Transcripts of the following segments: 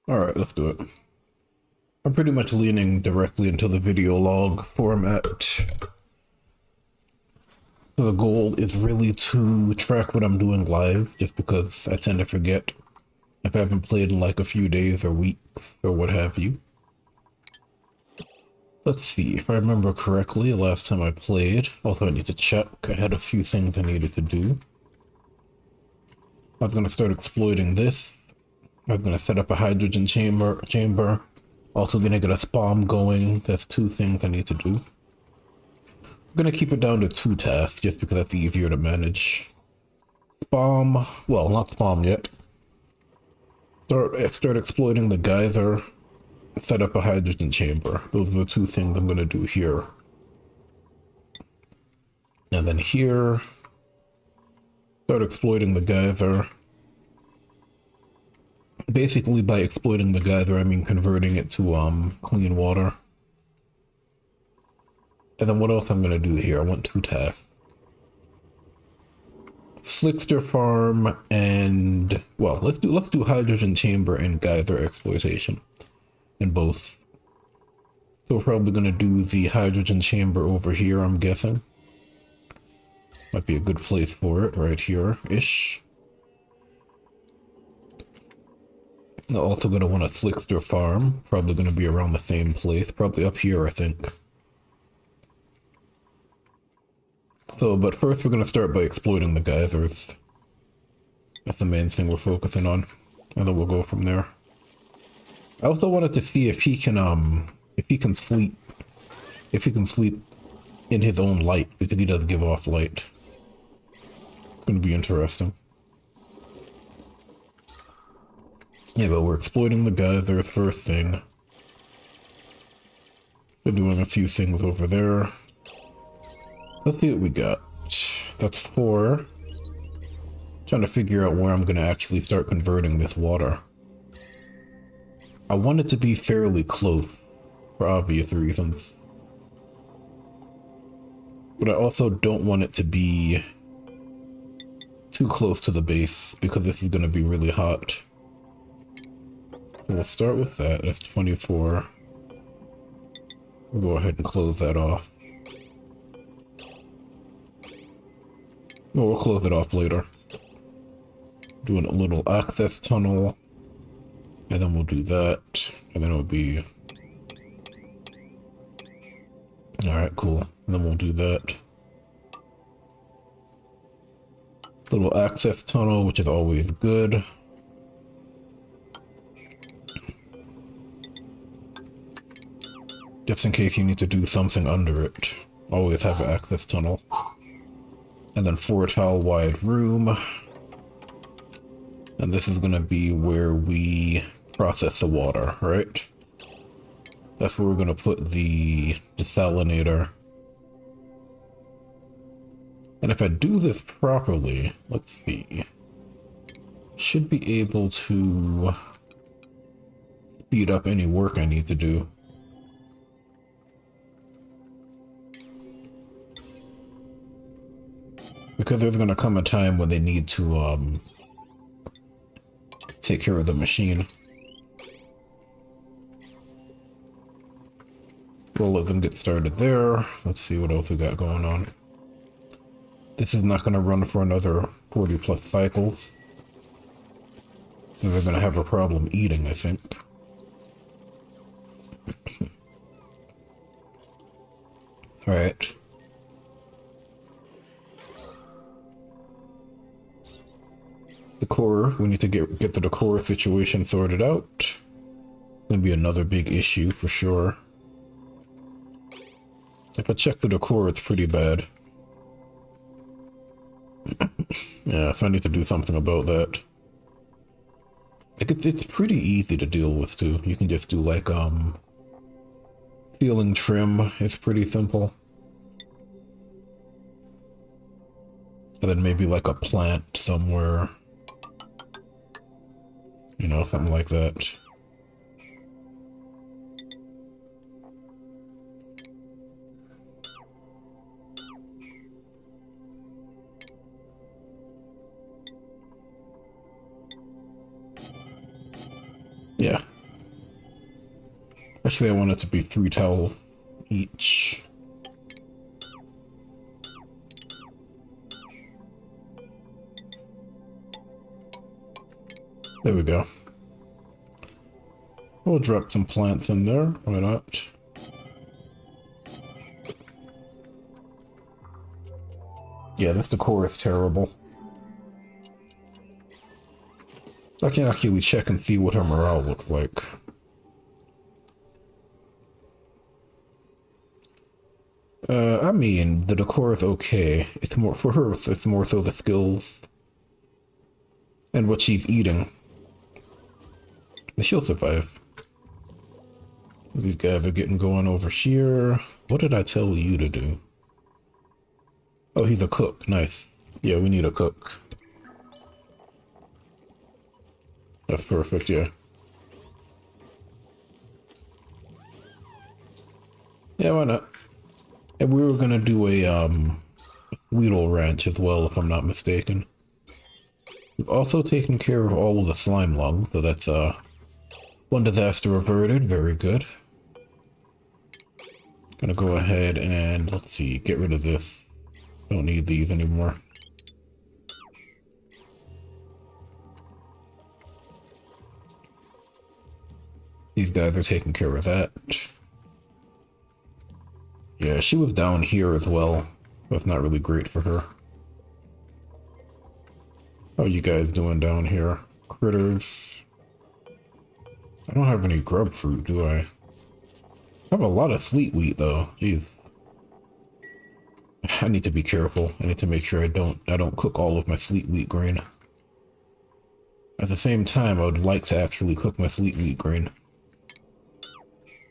Alright, let's do it. I'm pretty much leaning directly into the video log format. The goal is really to track what I'm doing live, just because I tend to forget if I haven't played in like a few days or weeks or what have you. Let's see, if I remember correctly, last time I played, although I need to check, I had a few things I needed to do. I was going to start exploiting this. I was going to set up a hydrogen chamber. Also going to get a spawn going. That's two things I need to do. I'm going to keep it down to 2 tasks, just because that's easier to manage. Spawn, well, not spawn yet. Start exploiting the geyser. Set up a hydrogen chamber. Those are the 2 things I'm going to do here. And then here, start exploiting the geyser. Basically, by exploiting the geyser, I mean converting it to clean water. And then what else I'm going to do here? I want 2 tasks. Slickster farm and, well, let's do hydrogen chamber and geyser exploitation in both. So we're probably going to do the hydrogen chamber over here, I'm guessing. Might be a good place for it, right here-ish. I'm also going to want a Slickster farm, probably going to be around the same place, probably up here, I think. So, but first we're going to start by exploiting the geysers. That's the main thing we're focusing on, and then we'll go from there. I also wanted to see if he can sleep in his own light, because he does give off light. It's going to be interesting. Yeah, but we're exploiting the geyser first thing. They're doing a few things over there. Let's see what we got. That's 4. Trying to figure out where I'm going to actually start converting this water. I want it to be fairly close, for obvious reasons. But I also don't want it to be too close to the base, because this is going to be really hot. So we'll start with that. That's 24. We'll go ahead and close that off. Well, we'll close it off later. Doing a little access tunnel. And then we'll do that. And then it'll be... Alright, cool. And then we'll do that. Little access tunnel, which is always good. Just in case you need to do something under it. Always have an access tunnel. And then 4 tile wide room. And this is going to be where we process the water, right? That's where we're going to put the desalinator. And if I do this properly, let's see. Should be able to speed up any work I need to do. Because there's going to come a time when they need to take care of the machine. We'll let them get started there. Let's see what else we got going on. This is not going to run for another 40 plus cycles. They're going to have a problem eating, I think. Alright. The core, we need to get the decor situation sorted out. It's gonna be another big issue for sure. If I check the decor, it's pretty bad. Yeah, so I need to do something about that. Like it's pretty easy to deal with too. You can just do like ceiling trim. It's pretty simple. And then maybe like a plant somewhere. You know, something like that. Yeah, Actually, I want it to be 3 towels each. There we go. We'll drop some plants in there. Why not? Yeah, this decor is terrible. I can actually check and see what her morale looks like. I mean, the decor is okay. It's more for her. It's more so the skills and what she's eating. But she'll survive. These guys are getting going over here. What did I tell you to do? Oh, he's a cook. Nice. Yeah, we need a cook. That's perfect, yeah. Yeah, why not? And we were gonna do a Weedle Ranch as well, if I'm not mistaken. We've also taken care of all of the slime lung, so that's one disaster averted. Very good. Gonna go ahead and let's see, get rid of this. Don't need these anymore. These guys are taking care of that. Yeah, she was down here as well. That's not really great for her. How are you guys doing down here? Critters. I don't have any grub fruit, do I? I have a lot of sweet wheat though. Jeez. I need to be careful. I need to make sure I don't cook all of my sweet wheat grain. At the same time, I would like to actually cook my sweet wheat grain.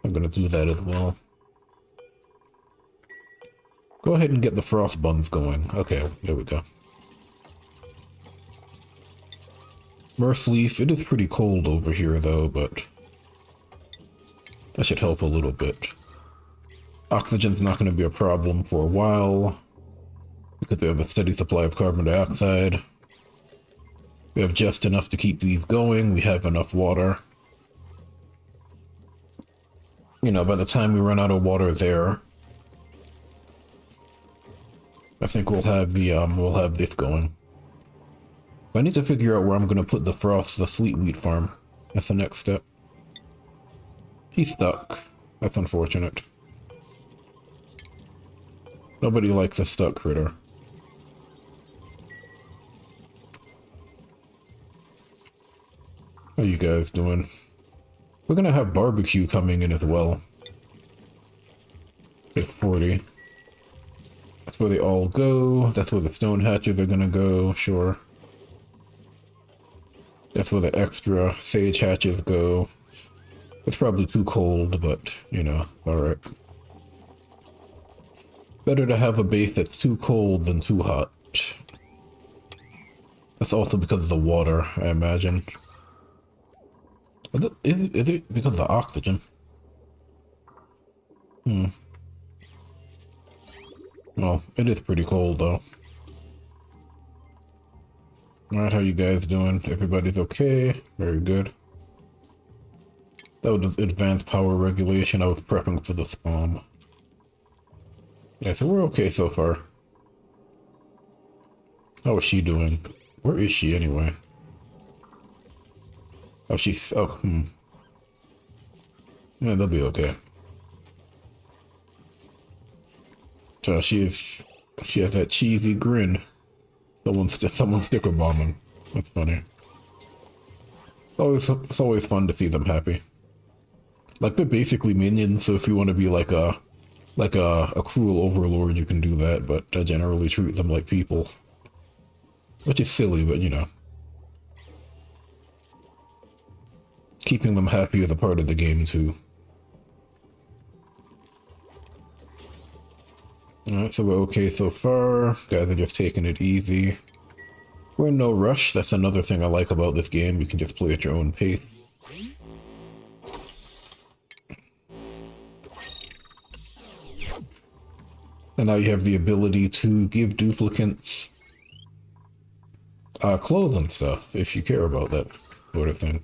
I'm gonna do that as well. Go ahead and get the frost buns going. Okay, there we go. Mirthleaf, it is pretty cold over here though, but that should help a little bit. Oxygen's not going to be a problem for a while because we have a steady supply of carbon dioxide. We have just enough to keep these going. We have enough water. You know, by the time we run out of water there, I think we'll have this going. I need to figure out where I'm going to put the sweet wheat farm. That's the next step. He's stuck. That's unfortunate. Nobody likes a stuck critter. How you guys doing? We're gonna have barbecue coming in as well. At 40. That's where they all go. That's where the stone hatches are gonna go, sure. That's where the extra sage hatches go. It's probably too cold, but, you know, alright. Better to have a base that's too cold than too hot. That's also because of the water, I imagine. Is it because of the oxygen? Well, it is pretty cold, though. Alright, how you guys doing? Everybody's okay? Very good. That was advanced power regulation. I was prepping for the spawn. Yeah, so we're okay so far. How is she doing? Where is she anyway? Oh, yeah, they'll be okay. So she has that cheesy grin. Someone's sticker bombing. That's funny. It's always fun to see them happy. Like, they're basically minions, so if you want to be like a cruel overlord, you can do that, but I generally treat them like people. Which is silly, but you know. Keeping them happy is a part of the game, too. Alright, so we're okay so far. Guys are just taking it easy. We're in no rush. That's another thing I like about this game. You can just play at your own pace. And now you have the ability to give duplicants clothes and stuff, if you care about that sort of thing.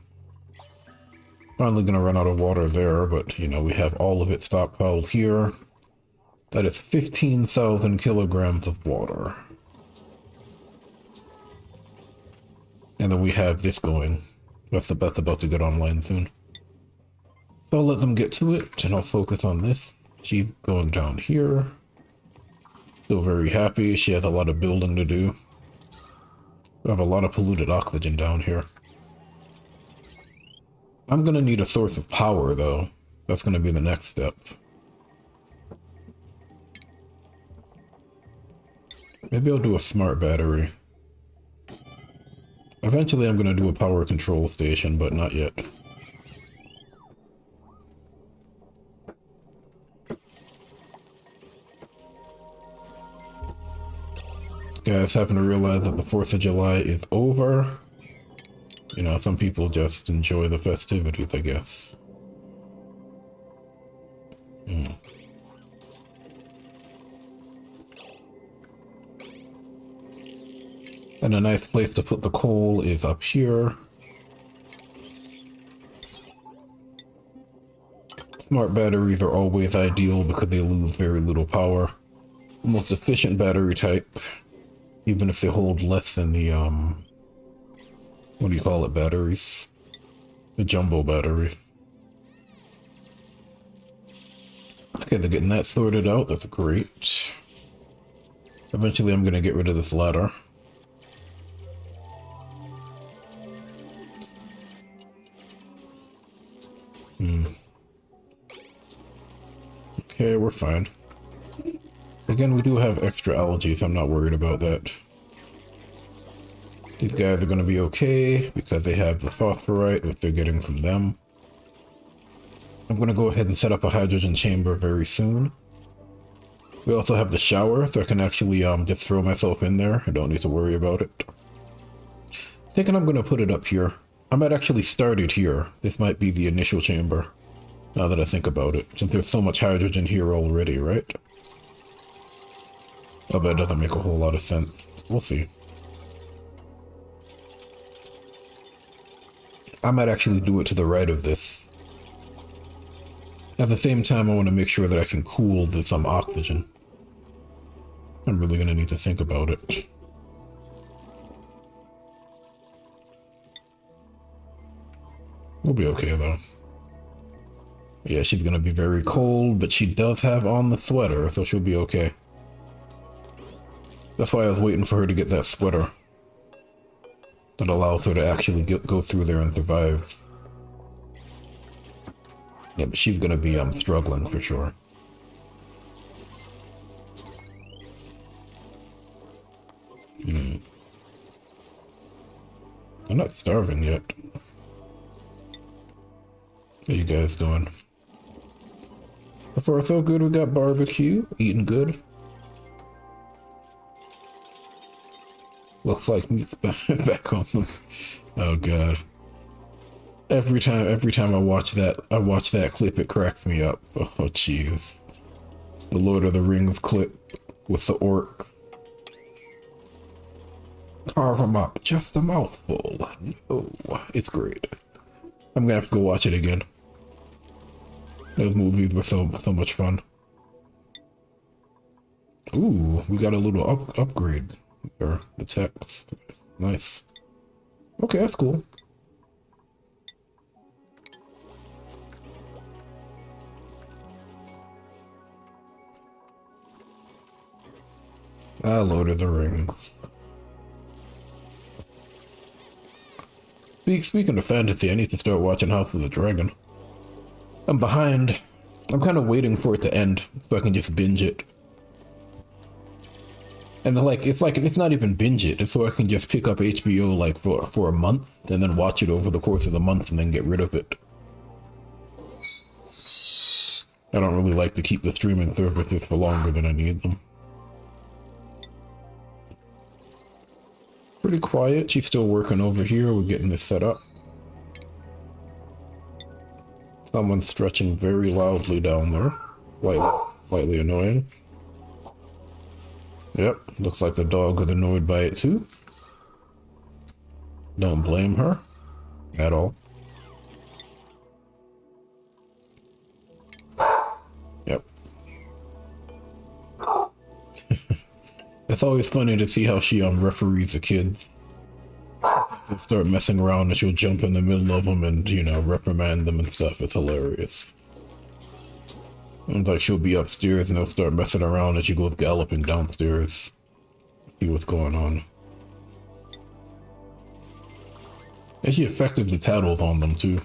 Finally gonna run out of water there, but you know, we have all of it stockpiled here. That is 15,000 kilograms of water. And then we have this going. That's about to get online soon. So I'll let them get to it, and I'll focus on this. She's going down here. Still very happy. She has a lot of building to do. We have a lot of polluted oxygen down here. I'm gonna need a source of power, though. That's gonna be the next step. Maybe I'll do a smart battery. Eventually I'm gonna do a power control station, but not yet. Guys happen to realize that the 4th of July is over. You know, some people just enjoy the festivities, I guess. And a nice place to put the coal is up here. Smart batteries are always ideal because they lose very little power. The most efficient battery type, even if they hold less than the, what do you call it, batteries? The jumbo batteries. Okay, they're getting that sorted out. That's great. Eventually I'm going to get rid of this ladder. Okay, we're fine. Again, we do have extra algae, so I'm not worried about that. These guys are going to be okay because they have the phosphorite, which they're getting from them. I'm going to go ahead and set up a hydrogen chamber very soon. We also have the shower, so I can actually just throw myself in there. I don't need to worry about it. Thinking I'm going to put it up here. I might actually start it here. This might be the initial chamber, now that I think about it, since there's so much hydrogen here already, right? Oh, that doesn't make a whole lot of sense. We'll see. I might actually do it to the right of this. At the same time, I want to make sure that I can cool this oxygen. I'm really going to need to think about it. We'll be okay, though. Yeah, she's going to be very cold, but she does have on the sweater, so she'll be okay. That's why I was waiting for her to get that sweater. That allows her to actually go through there and survive. Yeah, but she's going to be struggling for sure. I'm not starving yet. How you guys doing? So far so good. We got barbecue, eating good. Looks like meat's back on them. Oh god. Every time I watch that clip, it cracks me up. Oh jeez. The Lord of the Rings clip with the orc. Carve them up, just a mouthful. No, it's great. I'm gonna have to go watch it again. Those movies were so much fun. Ooh, we got a little upgrade there. The text, nice. Okay, that's cool. Ah, Lord of the Rings. Speaking of fantasy, I need to start watching House of the Dragon. I'm behind. I'm kind of waiting for it to end so I can just binge it. And it's not even binge it. It's so I can just pick up HBO like for a month and then watch it over the course of the month and then get rid of it. I don't really like to keep the streaming services for longer than I need them. Pretty quiet. She's still working over here. We're getting this set up. Someone's stretching very loudly down there. Slightly annoying. Yep, looks like the dog is annoyed by it too. Don't blame her at all. It's always funny to see how she referees the kids. They'll start messing around and she'll jump in the middle of them and, you know, reprimand them and stuff. It's hilarious. And like she'll be upstairs and they'll start messing around and she goes galloping downstairs. See what's going on. And she effectively tattled on them too.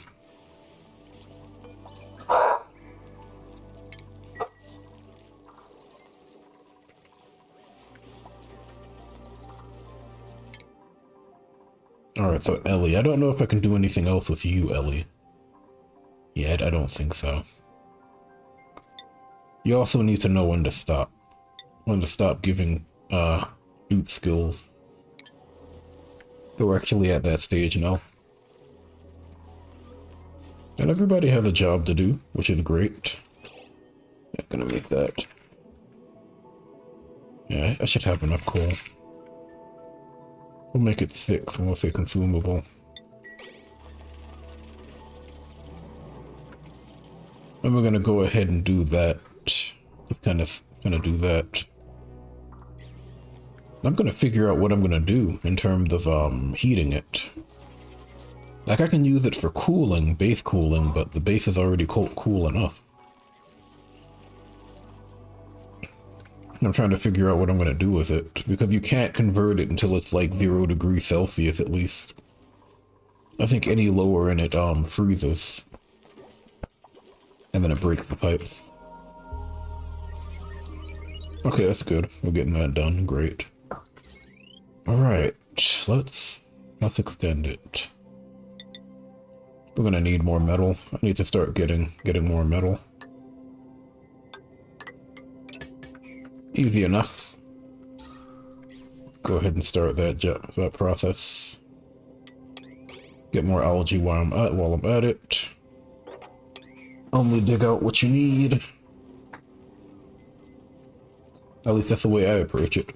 Alright, so Ellie, I don't know if I can do anything else with you, Ellie. Yeah, I don't think so. You also need to know when to stop. When to stop giving, dupe skills. So we're actually at that stage now. And everybody has a job to do, which is great. I'm gonna make that. Yeah, I should have enough coal. We'll make it 6 and we'll say consumable. And we're gonna go ahead and do that. Just gonna do that. I'm gonna figure out what I'm gonna do in terms of heating it. Like I can use it for cooling, base cooling, but the base is already cool enough. I'm trying to figure out what I'm gonna do with it, because you can't convert it until it's like 0 degrees Celsius at least. I think any lower in it freezes. And then it breaks the pipes. Okay, that's good. We're getting that done. Great. Alright, let's extend it. We're gonna need more metal. I need to start getting more metal. Easy enough. Go ahead and start that process. Get more algae while I'm at it. Only dig out what you need. At least that's the way I approach it.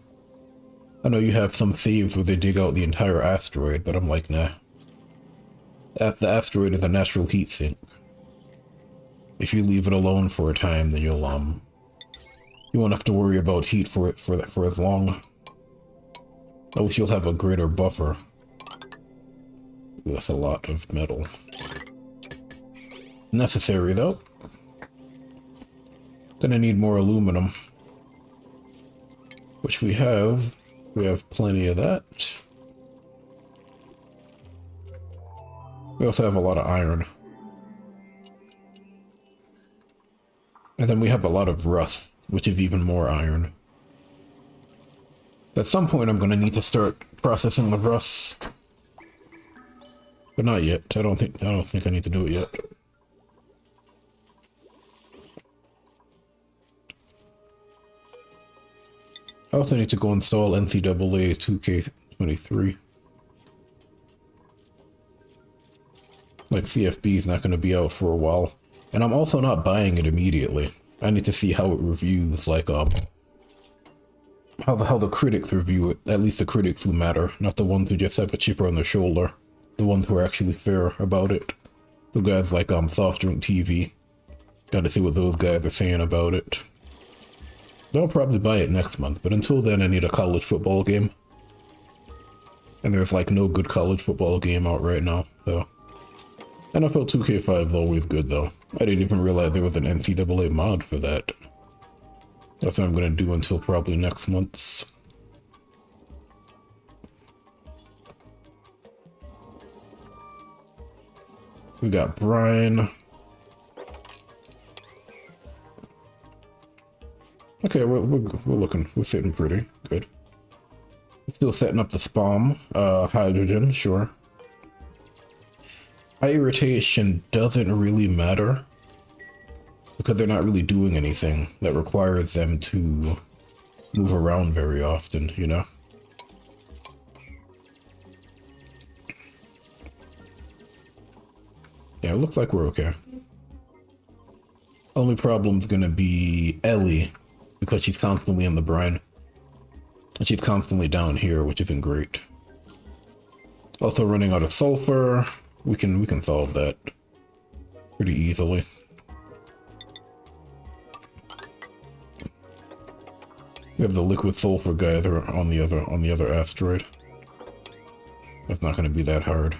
I know you have some thieves where they dig out the entire asteroid, but I'm like, nah. The asteroid is a natural heat sink. If you leave it alone for a time, then you won't have to worry about heat for as long. At least you'll have a greater buffer. That's a lot of metal. Necessary though. Gonna need more aluminum. Which we have. We have plenty of that. We also have a lot of iron. And then we have a lot of rust, which is even more iron. At some point I'm gonna need to start processing the rust. But not yet. I don't think I need to do it yet. I also need to go install NCAA 2K23. Like CFB is not going to be out for a while. And I'm also not buying it immediately. I need to see how it reviews, like how the critics review it. At least the critics who matter, not the ones who just have a chip on their shoulder. The ones who are actually fair about it. The guys like Soft Drink TV. Got to see what those guys are saying about it. I'll probably buy it next month, but until then I need a college football game. And there's like no good college football game out right now, so. NFL 2K5 is always good though. I didn't even realize there was an NCAA mod for that. That's what I'm gonna do until probably next month. We got Brian. Okay, we're sitting pretty good. Still setting up the SPOM, hydrogen, sure. High irritation doesn't really matter because they're not really doing anything that requires them to move around very often, you know? Yeah, it looks like we're okay. Only problem's gonna be Ellie. Because she's constantly in the brine. And she's constantly down here, which isn't great. Also running out of sulfur. We can solve that pretty easily. We have the liquid sulfur geyser on the other asteroid. That's not going to be that hard.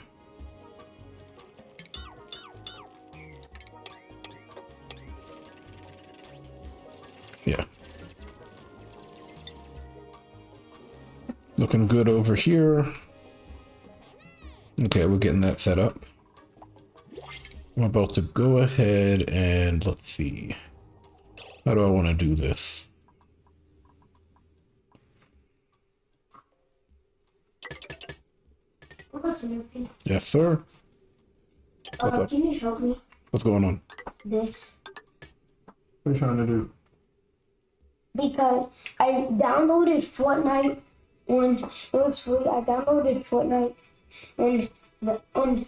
Yeah. Looking good over here. Okay, we're getting that set up. I'm about to go ahead and let's see. How do I want to do this? Yes, sir. Can you help me? What's going on? This. What are you trying to do? Because I downloaded Fortnite when it was free. I downloaded Fortnite on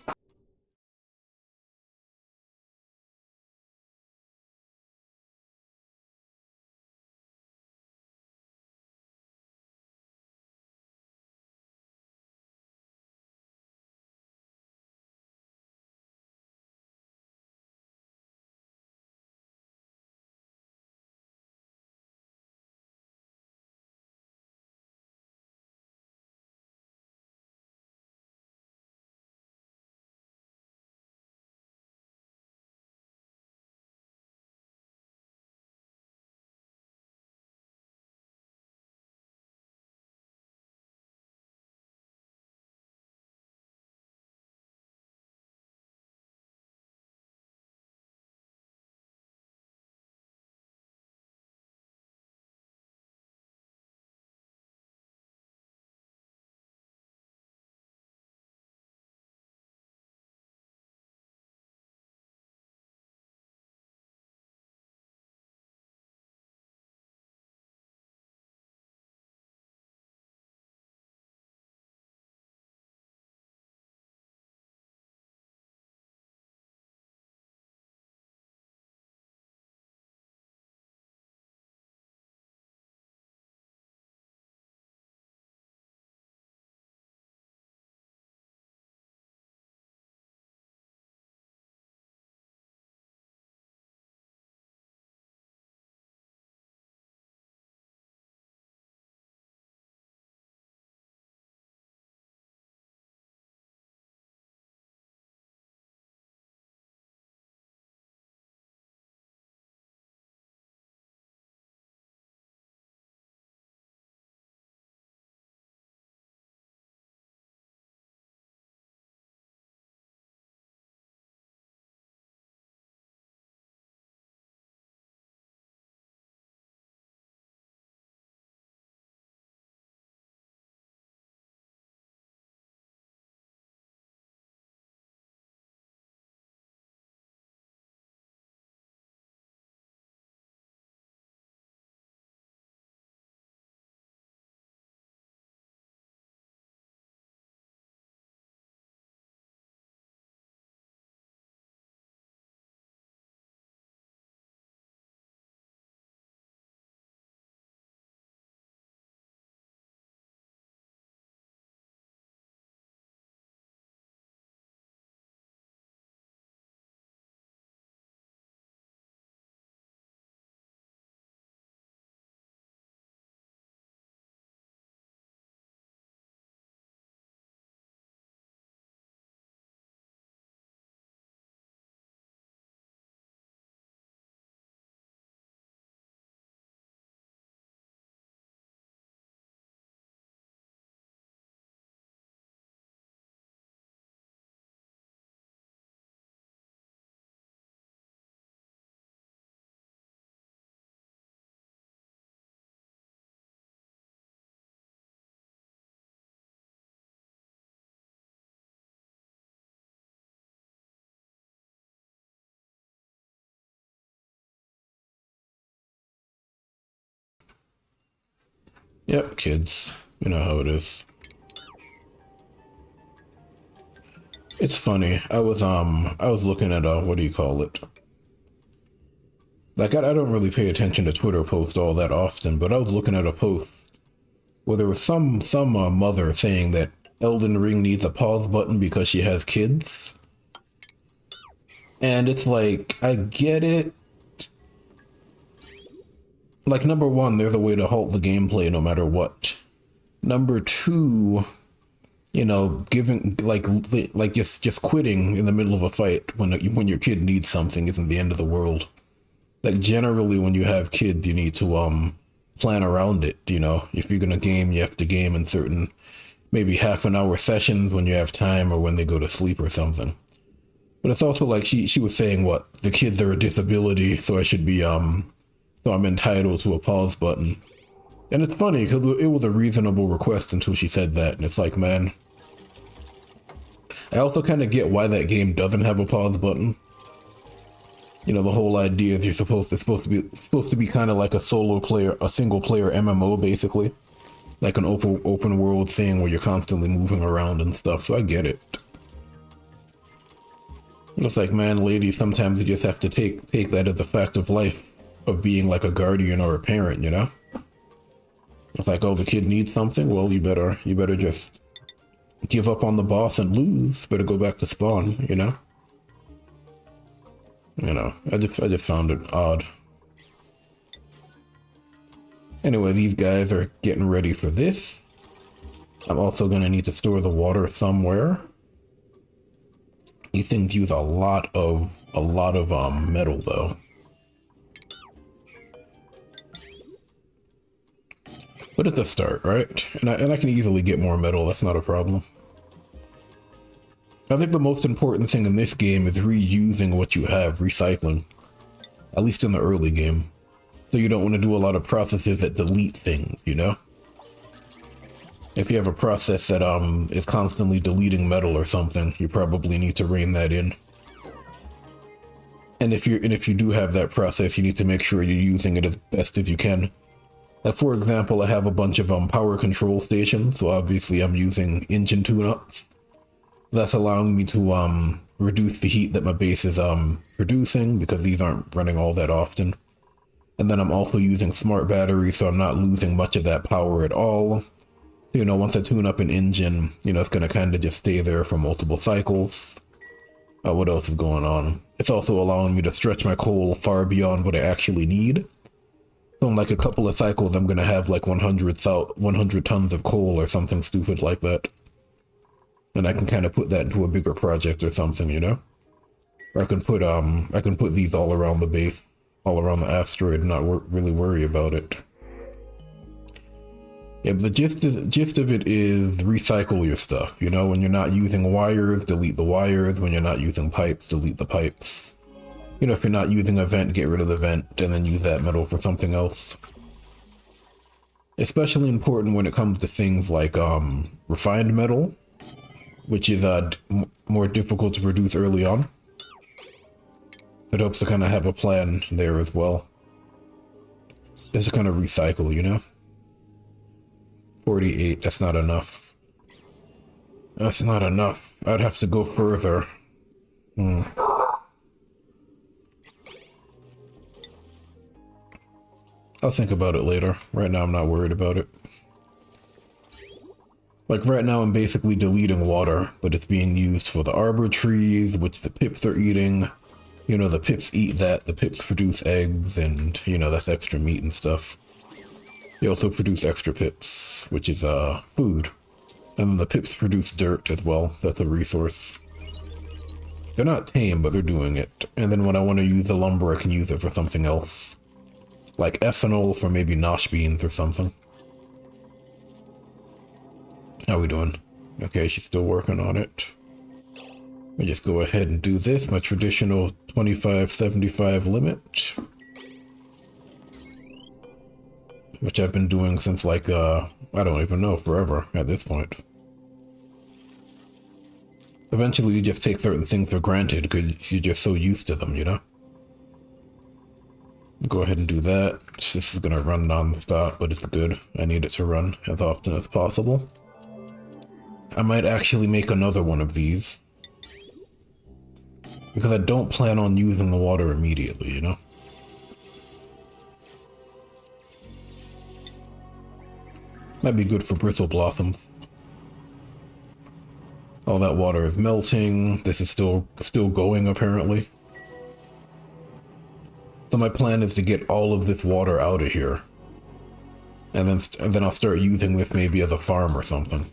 Yep, kids. You know how it is. It's funny. I was looking at what do you call it? Like I don't really pay attention to Twitter posts all that often, but I was looking at a post where there was some mother saying that Elden Ring needs a pause button because she has kids. And it's like, I get it. like, number one, there's a way to halt the gameplay no matter what. Number two, you know, giving like just quitting in the middle of a fight when your kid needs something isn't the end of the world. Like, generally when you have kids, you need to plan around it. You know, if you're gonna game, you have to game in certain, maybe half an hour sessions when you have time or when they go to sleep or something. But it's also like she was saying, what, the kids are a disability, so I should be so I'm entitled to a pause button. And it's funny because it was a reasonable request until she said that, and it's like, man, I also kind of get why that game doesn't have a pause button. You know, the whole idea is it's supposed to be kind of like a single player MMO basically, like an open world thing where you're constantly moving around and stuff. So I get it. It's like, man, ladies, sometimes you just have to take that as a fact of life, of being like a guardian or a parent, you know? It's like, oh, the kid needs something, well, you better just give up on the boss and lose. Better go back to spawn, you know? You know, I just found it odd. Anyway, these guys are getting ready for this. I'm also gonna need to store the water somewhere. These things use a lot of metal though. But it's a start, right? And I can easily get more metal, that's not a problem. I think the most important thing in this game is reusing what you have, recycling. At least in the early game. So you don't want to do a lot of processes that delete things, you know? If you have a process that is constantly deleting metal or something, you probably need to rein that in. And if you do have that process, you need to make sure you're using it as best as you can. Like, for example, I have a bunch of power control stations, so obviously I'm using engine tune-ups. That's allowing me to reduce the heat that my base is producing, because these aren't running all that often. And then I'm also using smart batteries, so I'm not losing much of that power at all. You know, once I tune up an engine, you know, it's going to kind of just stay there for multiple cycles. What else is going on? It's also allowing me to stretch my coal far beyond what I actually need. So in like a couple of cycles, I'm going to have like 100 tons of coal or something stupid like that. And I can kind of put that into a bigger project or something, you know? Or I can put these all around the base, all around the asteroid, and not really worry about it. Yeah, but the gist of it is recycle your stuff, you know? When you're not using wires, delete the wires. When you're not using pipes, delete the pipes. You know, if you're not using a vent, get rid of the vent, and then use that metal for something else. Especially important when it comes to things like refined metal, which is more difficult to produce early on. It helps to kind of have a plan there as well. Just to kind of recycle, you know? 48, that's not enough. That's not enough. I'd have to go further. I'll think about it later. Right now I'm not worried about it. Like right now I'm basically deleting water, but it's being used for the arbor trees, which the pips are eating. You know, the pips eat that, the pips produce eggs, and, you know, that's extra meat and stuff. They also produce extra pips, which is food. And then the pips produce dirt as well, that's a resource. They're not tame, but they're doing it. And then when I want to use the lumber, I can use it for something else. Like ethanol for maybe nosh beans or something. How we doing? Okay, she's still working on it. Let me just go ahead and do this, my traditional 25-75 limit. Which I've been doing since like, I don't even know, forever at this point. Eventually you just take certain things for granted because you're just so used to them, you know? Go ahead and do that. This is gonna run non-stop, but it's good. I need it to run as often as possible. I might actually make another one of these. Because I don't plan on using the water immediately, you know? Might be good for bristle blossom. All that water is melting. This is still going apparently. So my plan is to get all of this water out of here. And then I'll start using this maybe as a farm or something.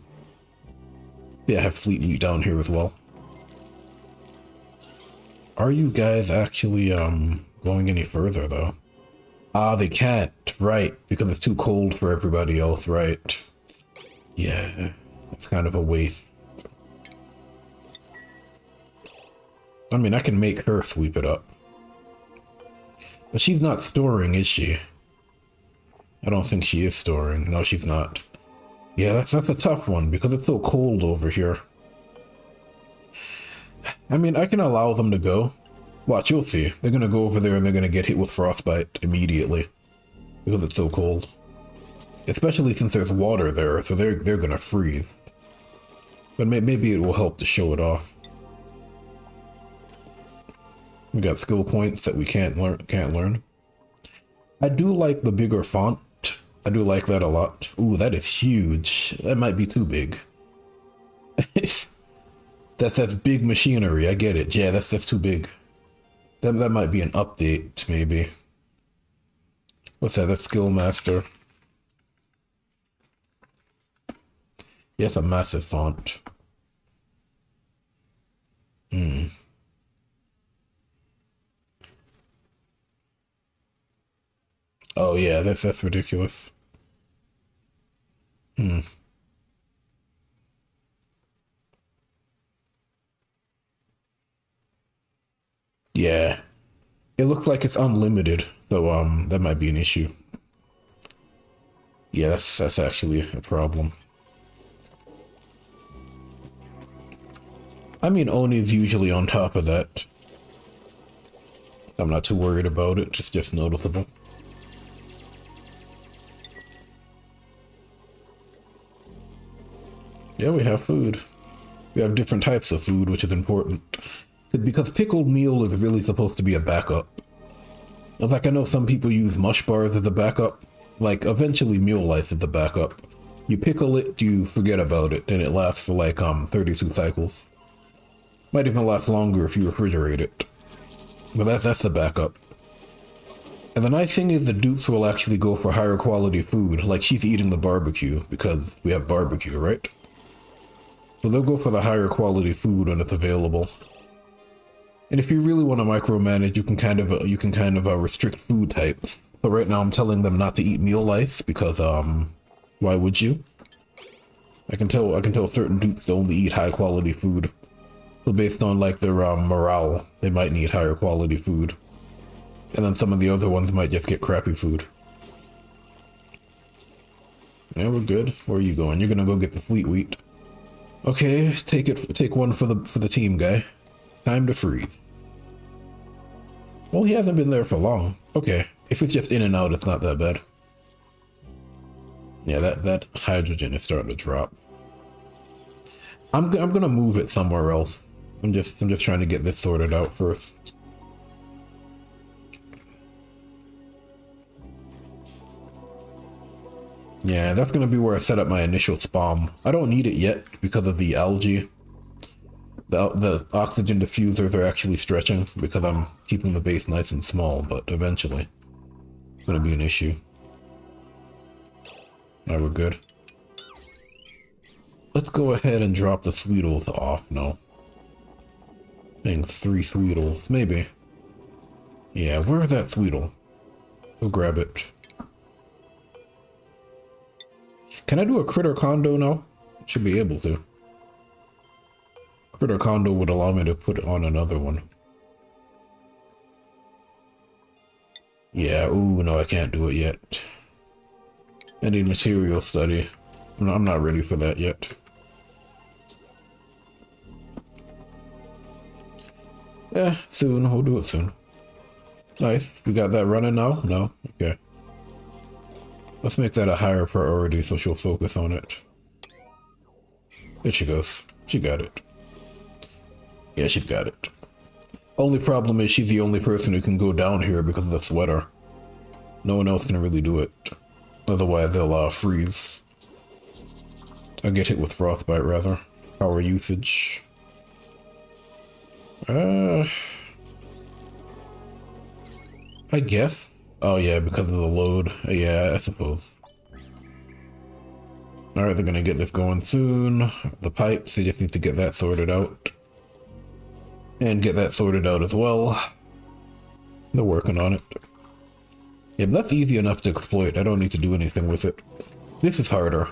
Yeah, I have fleet wheat down here as well. Are you guys actually going any further though? Ah, they can't, right, because it's too cold for everybody else, right? Yeah, it's kind of a waste. I mean, I can make her sweep it up. But she's not storing, is she? I don't think she is storing. No, she's not. Yeah, that's a tough one because it's so cold over here. I mean, I can allow them to go. Watch, you'll see. They're gonna go over there and they're gonna get hit with frostbite immediately because it's so cold. Especially since there's water there, so they're gonna freeze. But maybe it will help to show it off. We got skill points that we can't learn. I do like the bigger font. I do like that a lot. Ooh, that is huge. That might be too big. that's big machinery. I get it. Yeah, that's too big. That might be an update, maybe. What's that? That's skill master. Yeah, it's a massive font. Oh yeah, that's ridiculous. Yeah. It looks like it's unlimited, so that might be an issue. Yeah, that's actually a problem. I mean, Oni's usually on top of that. I'm not too worried about it, just noticeable. Yeah, we have food. We have different types of food, which is important. Because pickled meal is really supposed to be a backup. Like, I know some people use mush bars as a backup. Like, eventually meal life is the backup. You pickle it, you forget about it, and it lasts for like 32 cycles. Might even last longer if you refrigerate it. But that's the backup. And the nice thing is the dupes will actually go for higher quality food, like she's eating the barbecue, because we have barbecue, right? So they'll go for the higher quality food when it's available. And if you really want to micromanage, you can kind of restrict food types. So right now I'm telling them not to eat meal lice because why would you? I can tell certain dupes to only eat high quality food. So based on like their morale, they might need higher quality food. And then some of the other ones might just get crappy food. Yeah, we're good. Where are you going? You're gonna go get the fleet wheat. Okay, take one for the team, guy. Time to freeze. Well, he hasn't been there for long. Okay, if it's just in and out, it's not that bad. Yeah, that hydrogen is starting to drop. I'm gonna move it somewhere else. I'm just trying to get this sorted out first. Yeah, that's gonna be where I set up my initial spawn. I don't need it yet because of the algae. The oxygen diffusers are actually stretching because I'm keeping the base nice and small, but eventually it's gonna be an issue. Alright, we're good. Let's go ahead and drop the Sweetles off now. I think 3 Sweetles, maybe. Yeah, where's that Sweetle? Go grab it. Can I do a critter condo now? Should be able to. Critter condo would allow me to put on another one. Yeah, ooh, no, I can't do it yet. I need material study. I'm not ready for that yet. Yeah, soon. We'll do it soon. Nice. We got that running now? No? Okay. Let's make that a higher priority so she'll focus on it. There she goes. She got it. Yeah, she's got it. Only problem is she's the only person who can go down here because of the sweater. No one else can really do it. Otherwise they'll freeze. I'll get hit with frostbite rather. Power usage. I guess. Oh yeah, because of the load. Yeah, I suppose. Alright, they're gonna get this going soon. The pipes, they just need to get that sorted out. And get that sorted out as well. They're working on it. Yeah, but that's easy enough to exploit. I don't need to do anything with it. This is harder.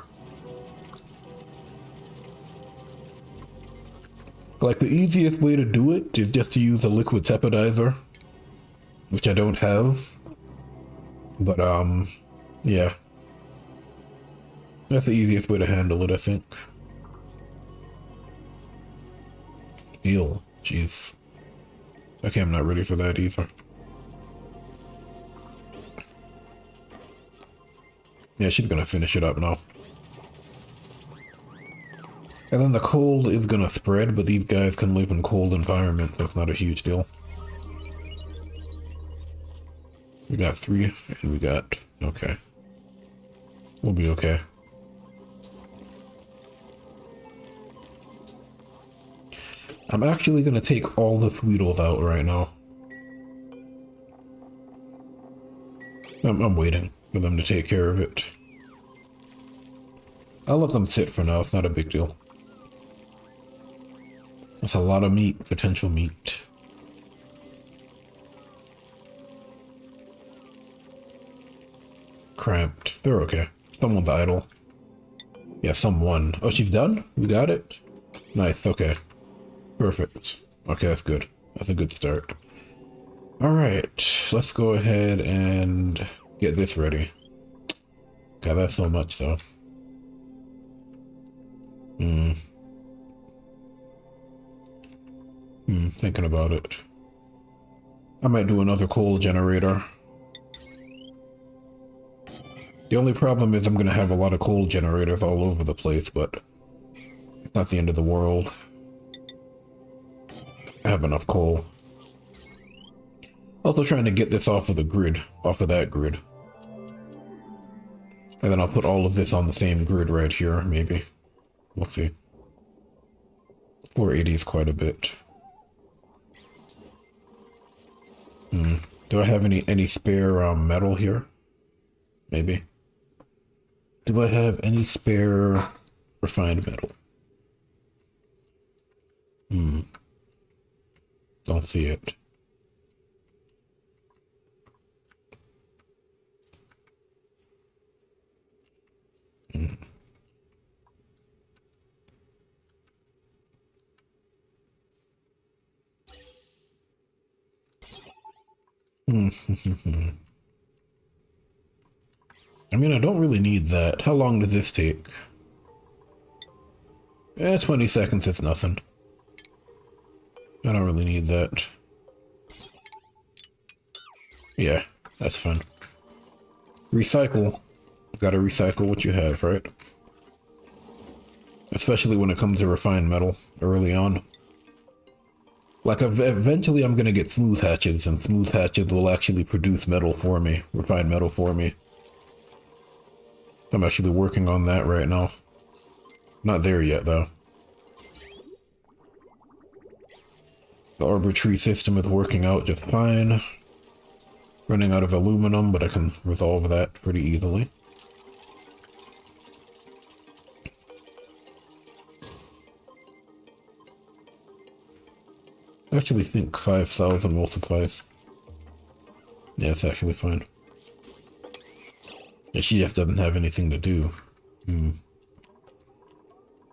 Like, the easiest way to do it is just to use a liquid tepidizer, which I don't have. But, yeah. That's the easiest way to handle it, I think. Steel. Jeez. Okay, I'm not ready for that either. Yeah, she's gonna finish it up now. And then the cold is gonna spread, but these guys can live in cold environments. That's not a huge deal. We got 3, and we got... Okay. We'll be okay. I'm actually gonna take all the Tweedles out right now. I'm waiting for them to take care of it. I'll let them sit for now, it's not a big deal. That's a lot of meat, potential meat. Cramped. They're okay. Someone's idle. Yeah, someone. Oh, she's done? We got it? Nice, okay. Perfect. Okay, that's good. That's a good start. Alright, let's go ahead and get this ready. God, that's so much though. Thinking about it. I might do another coal generator. The only problem is I'm gonna have a lot of coal generators all over the place, but it's not the end of the world. I have enough coal. Also trying to get this off of the grid, off of that grid. And then I'll put all of this on the same grid right here, maybe. We'll see. 480 is quite a bit. Do I have any spare metal here? Maybe. Do I have any spare refined metal? Don't see it. I mean, I don't really need that. How long did this take? 20 seconds, it's nothing. I don't really need that. Yeah, that's fine. Recycle. Gotta recycle what you have, right? Especially when it comes to refined metal early on. Like, eventually I'm gonna get smooth hatches, and smooth hatches will actually produce metal for me, refined metal for me. I'm actually working on that right now. Not there yet, though. The arbor tree system is working out just fine. Running out of aluminum, but I can resolve that pretty easily. I actually think 5,000 multiplies. Yeah, it's actually fine. Yeah, she just doesn't have anything to do.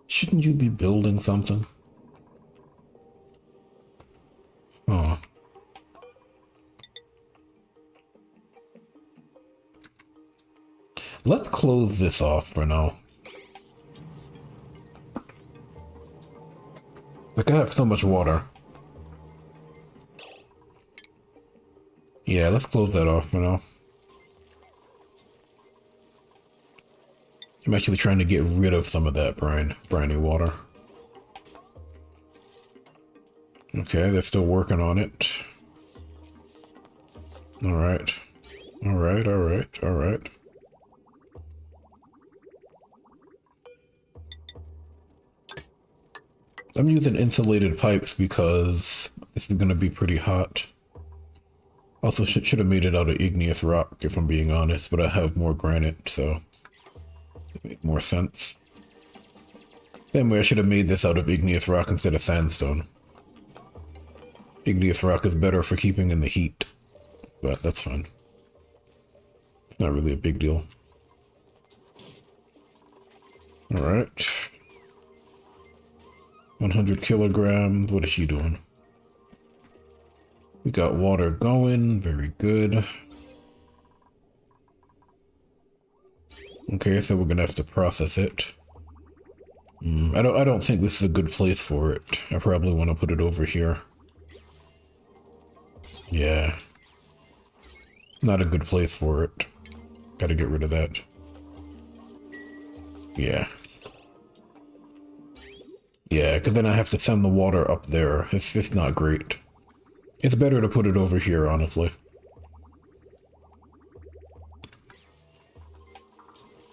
Shouldn't you be building something? Oh. Let's close this off for now. Like, I have so much water. Yeah, let's close that off for now. I'm actually trying to get rid of some of that briny water. Okay, they're still working on it. Alright. Alright, alright, alright. I'm using insulated pipes because this is going to be pretty hot. Also, should have made it out of igneous rock, if I'm being honest, but I have more granite, so it made more sense. Same way I should have made this out of igneous rock instead of sandstone. Igneous rock is better for keeping in the heat, but that's fine. It's not really a big deal. Alright. 100 kilograms. What is she doing? We got water going. Very good. Okay, so we're gonna have to process it. I don't think this is a good place for it. I probably want to put it over here. Yeah. Not a good place for it. Gotta get rid of that. Yeah. Yeah, because then I have to send the water up there. It's just not great. It's better to put it over here, honestly.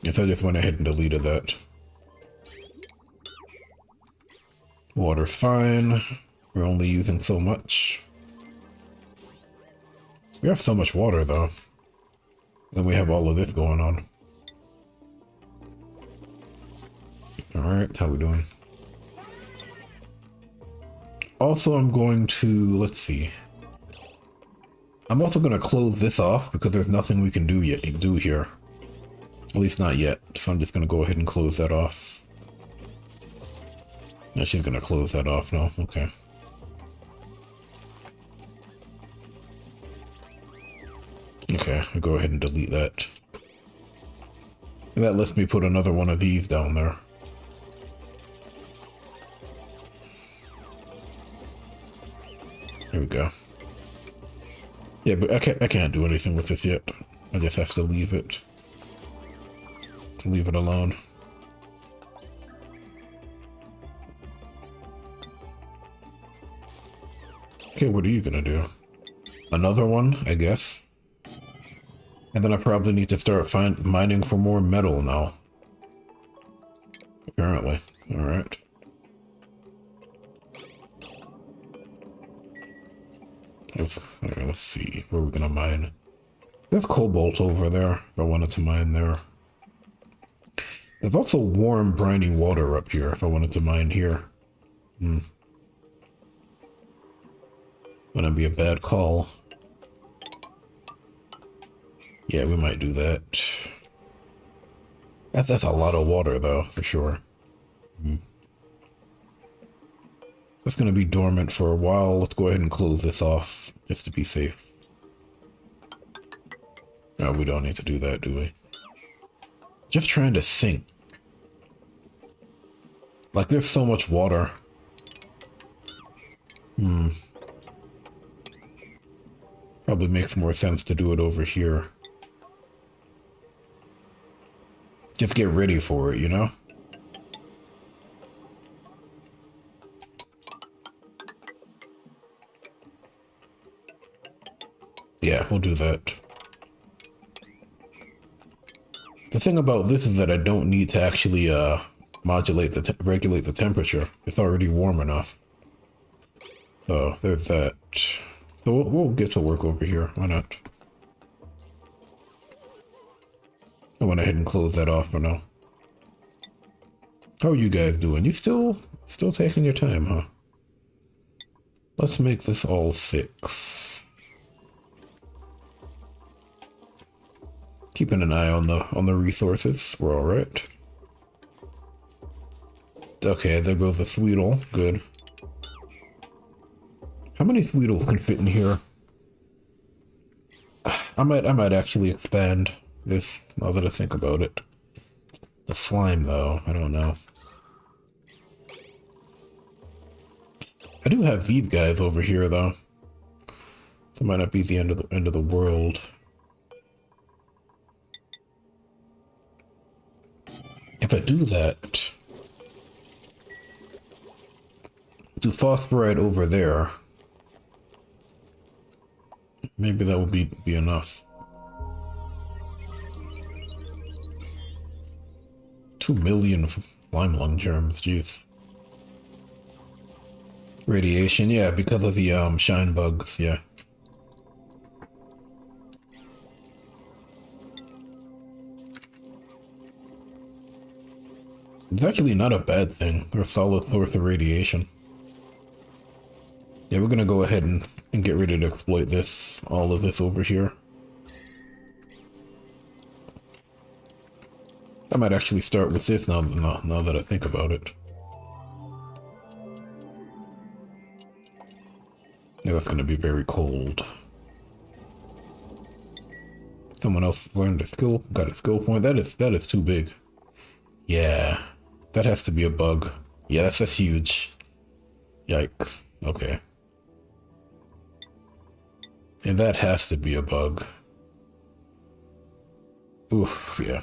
Yes, I just went ahead and deleted that. Water's fine. We're only using so much. We have so much water, though. Then we have all of this going on. Alright, how we doing? Also, I'm going to, let's see. I'm also going to close this off because there's nothing we can do here. At least not yet. So I'm just going to go ahead and close that off. No, she's going to close that off now. Okay. Okay, I'll go ahead and delete that. And that lets me put another one of these down there. There we go. Yeah, but I can't do anything with this yet. I just have to leave it. Leave it alone. Okay, what are you gonna do? Another one, I guess. And then I probably need to start mining for more metal now. Apparently. Alright. Let's see. Where are we gonna mine? There's cobalt over there, if I wanted to mine there. There's also warm, briny water up here, if I wanted to mine here. Wouldn't be a bad call. Yeah, we might do that. That's a lot of water, though, for sure. That's going to be dormant for a while. Let's go ahead and close this off, just to be safe. No, we don't need to do that, do we? Just trying to sink. Like, there's so much water. Probably makes more sense to do it over here. Just get ready for it, you know? Yeah, we'll do that. The thing about this is that I don't need to actually regulate the temperature. It's already warm enough. So there's that. So we'll get to work over here. Why not? I went ahead and closed that off for now. How are you guys doing? You still taking your time, huh? Let's make this all 6. Keeping an eye on the resources. We're all right. Okay, there goes the Sweetle. Good. How many Sweetles can fit in here? I might actually expand this now that I think about it. The slime, though, I don't know. I do have these guys over here, though. That might not be the end of the world. If I do that, do phosphorite over there. Maybe that will be enough. 2 million slime lung germs, jeez. Radiation, yeah, because of the shine bugs, yeah. It's actually not a bad thing. They're a solid source of radiation. Yeah, we're gonna go ahead and get ready to exploit this, all of this over here. I might actually start with this now that I think about it. Yeah, that's gonna be very cold. Someone else learned a skill, got a skill point. That is too big. Yeah, that has to be a bug. Yeah, that's huge. Yikes. Okay. And that has to be a bug. Oof, yeah.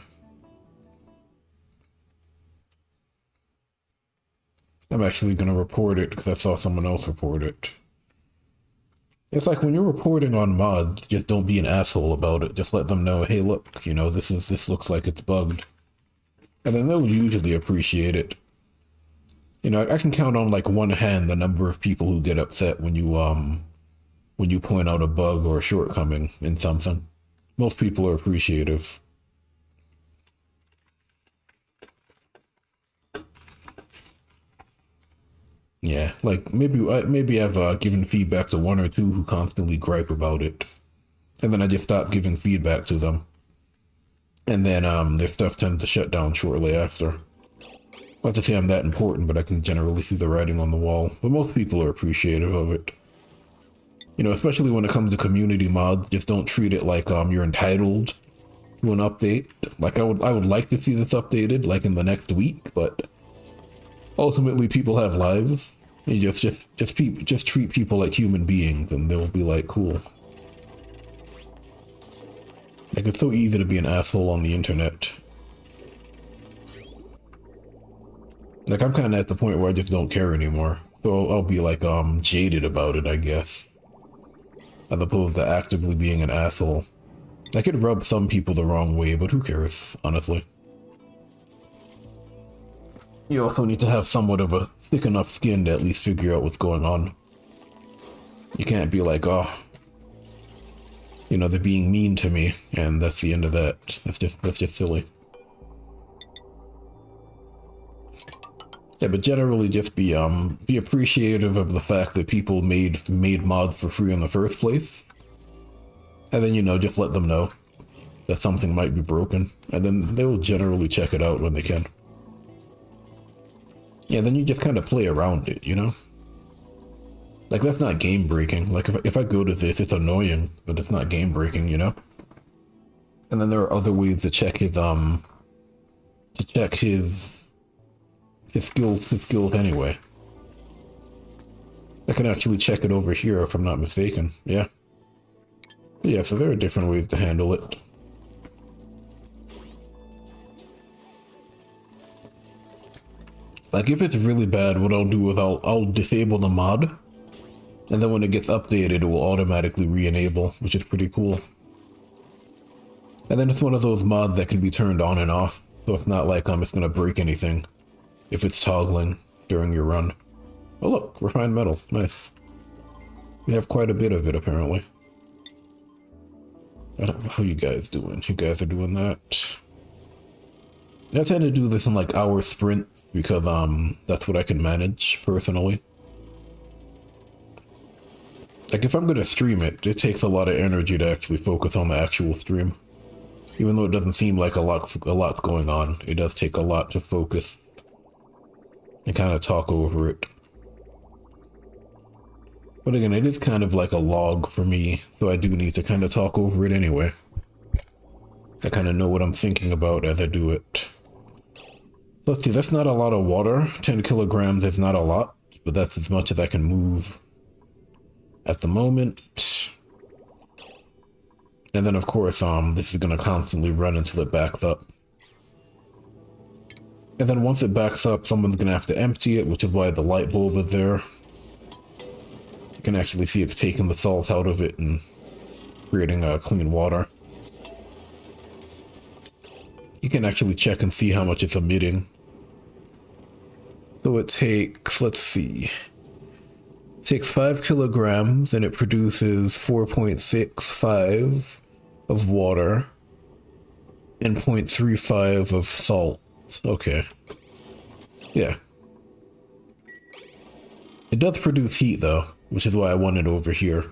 I'm actually gonna report it because I saw someone else report it. It's like when you're reporting on mods, just don't be an asshole about it. Just let them know, hey, look, you know, this looks like it's bugged. And then they'll usually appreciate it. You know, I can count on like one hand the number of people who get upset when you point out a bug or a shortcoming in something. Most people are appreciative. Yeah, like maybe I've given feedback to one or two who constantly gripe about it, and then I just stop giving feedback to them, and then their stuff tends to shut down shortly after. Not to say I'm that important, but I can generally see the writing on the wall. But most people are appreciative of it. You know, especially when it comes to community mods, just don't treat it like you're entitled to an update. Like I would like to see this updated like in the next week, but ultimately people have lives. You just treat people like human beings and they'll be like, cool. Like it's so easy to be an asshole on the internet. Like I'm kind of at the point where I just don't care anymore. So I'll be like jaded about it, I guess. As opposed to actively being an asshole. I could rub some people the wrong way, but who cares, honestly. You also need to have somewhat of a thick enough skin to at least figure out what's going on. You can't be like, oh, you know, they're being mean to me, and that's the end of that. That's just silly. Yeah, but generally just be appreciative of the fact that people made mods for free in the first place. And then, you know, just let them know that something might be broken, and then they will generally check it out when they can. Yeah, then you just kind of play around it, you know? Like, that's not game breaking. Like, if I go to this, it's annoying, but it's not game breaking, you know? And then there are other ways to check his skills anyway. I can actually check it over here if I'm not mistaken. Yeah. Yeah, so there are different ways to handle it. Like if it's really bad, what I'll do is I'll disable the mod, and then when it gets updated, it will automatically re-enable, which is pretty cool. And then it's one of those mods that can be turned on and off, so it's not like it's gonna break anything if it's toggling during your run. Oh look, refined metal, nice. We have quite a bit of it apparently. I don't know how you guys doing. You guys are doing that. I tend to do this in like hour sprint because that's what I can manage personally. Like if I'm gonna stream it, it takes a lot of energy to actually focus on the actual stream. Even though it doesn't seem like a lot's going on, it does take a lot to focus and kind of talk over it. But again, it is kind of like a log for me, so I do need to kind of talk over it anyway. I kind of know what I'm thinking about as I do it. Let's see, that's not a lot of water. 10 kilograms is not a lot, but that's as much as I can move at the moment. And then of course, this is gonna constantly run until it backs up. And then once it backs up, someone's gonna have to empty it, which is why the light bulb is there. You can actually see it's taking the salt out of it and creating clean water. You can actually check and see how much it's emitting. So it takes, let's see, it takes 5 kilograms and it produces 4.65 of water and 0.35 of salt. Okay. Yeah. It does produce heat though, which is why I want it over here.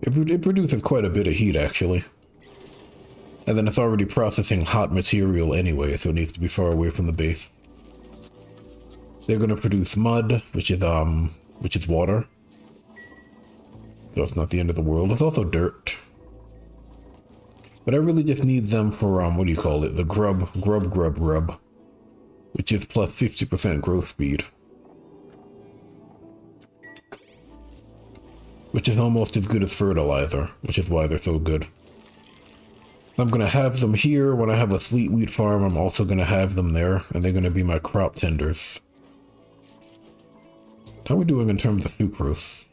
It produces quite a bit of heat actually. And then it's already processing hot material anyway, so it needs to be far away from the base. They're gonna produce mud, which is water. So it's not the end of the world. It's also dirt. But I really just need them for, what do you call it? The grub, which is plus 50% growth speed. Which is almost as good as fertilizer, which is why they're so good. I'm going to have them here. When I have a fleet wheat farm, I'm also going to have them there, and they're going to be my crop tenders. How are we doing in terms of sucrose?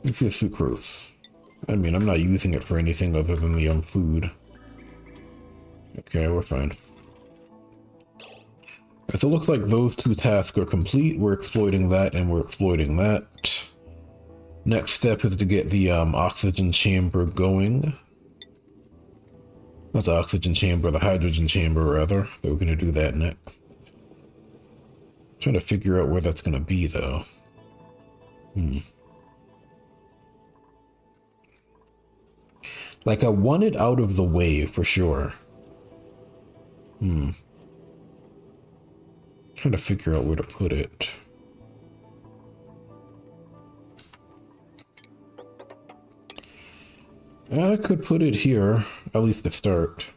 Let's see sucrose. I mean, I'm not using it for anything other than the food. Okay, we're fine. Alright, so it looks like those two tasks are complete. We're exploiting that and we're exploiting that. Next step is to get the oxygen chamber going. That's the oxygen chamber, the hydrogen chamber rather. So we're going to do that next. Trying to figure out where that's going to be though. Like, I want it out of the way for sure. Trying to figure out where to put it. I could put it here, at least to start.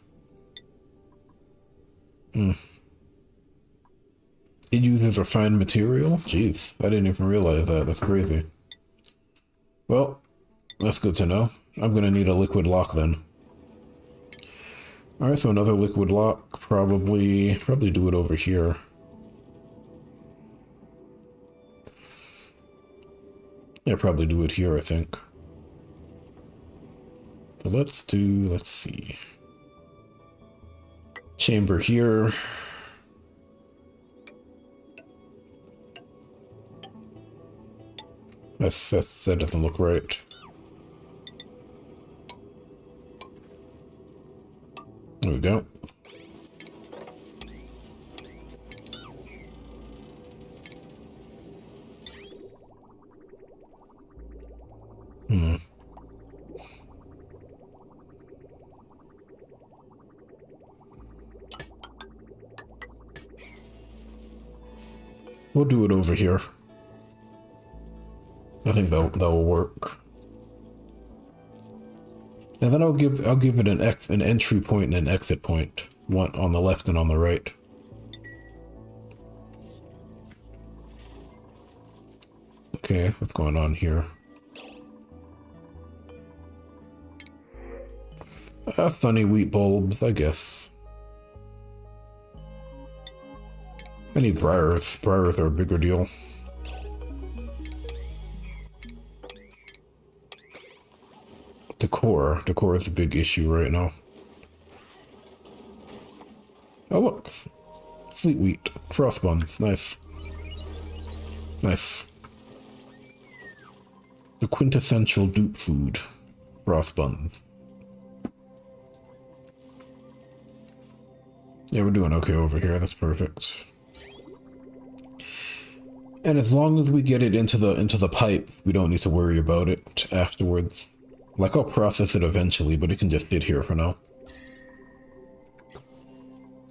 It uses refined material? Jeez, I didn't even realize that. That's crazy. Well, that's good to know. I'm gonna need a liquid lock then. Alright, so another liquid lock. Probably do it over here. Yeah, probably do it here, I think. So let's see. Chamber here. That doesn't look right. There we go. We'll do it over here. I think that will work. And then I'll give it an entry point and an exit point, one on the left and on the right. Okay, what's going on here? Sunny wheat bulbs, I guess. I need briars. Briars are a bigger deal. Decor is a big issue right now. Oh look, sweet wheat, frost buns, nice. Nice. The quintessential dupe food, frost buns. Yeah, we're doing okay over here, that's perfect. And as long as we get it into the pipe, we don't need to worry about it afterwards. Like, I'll process it eventually, but it can just sit here for now.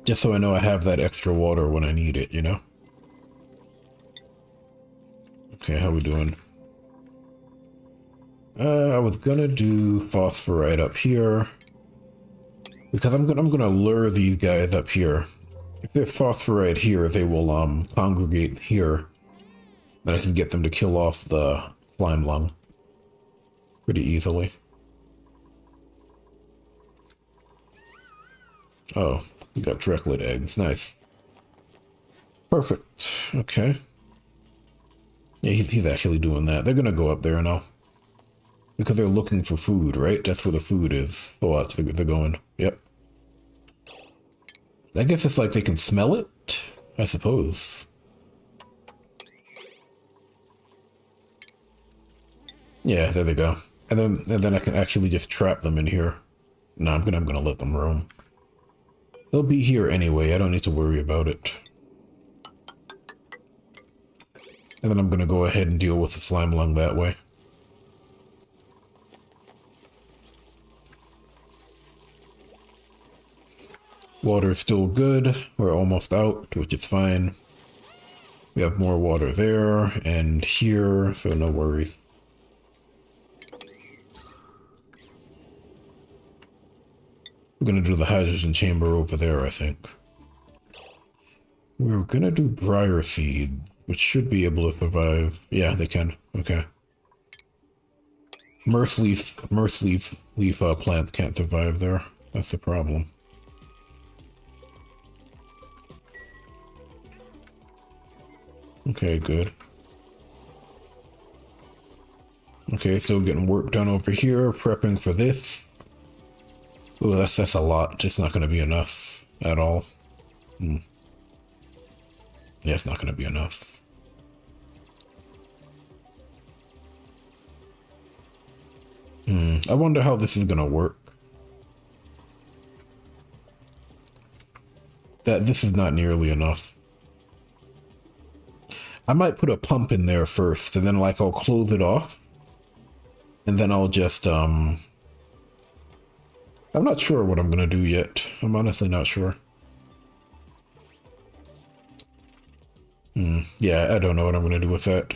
Just so I know I have that extra water when I need it, you know? Okay, how we doing? I was gonna do phosphorite up here. Because I'm gonna lure these guys up here. If there's phosphorite here, they will congregate here. Then I can get them to kill off the slime lung pretty easily. Oh, we got Dreklet eggs. Nice. Perfect. Okay. Yeah, he's actually doing that. They're gonna go up there now. Because they're looking for food, right? That's where the food is. Oh, watch, they're going. Yep. I guess it's like they can smell it, I suppose. Yeah, there they go. And then I can actually just trap them in here. No, I'm gonna let them roam. They'll be here anyway. I don't need to worry about it. And then I'm going to go ahead and deal with the slime lung that way. Water is still good. We're almost out, which is fine. We have more water there and here, so no worries. We're going to do the hydrogen chamber over there, I think. We're going to do briar seed, which should be able to survive. Yeah, they can. Okay. Mirth leaf plants can't survive there. That's the problem. Okay, good. Okay, still getting work done over here, prepping for this. Oh, that's a lot. It's not going to be enough at all. Yeah, it's not going to be enough. I wonder how this is going to work. This is not nearly enough. I might put a pump in there first, and then like I'll close it off. And then I'll just, I'm not sure what I'm going to do yet. I'm honestly not sure. Yeah, I don't know what I'm going to do with that.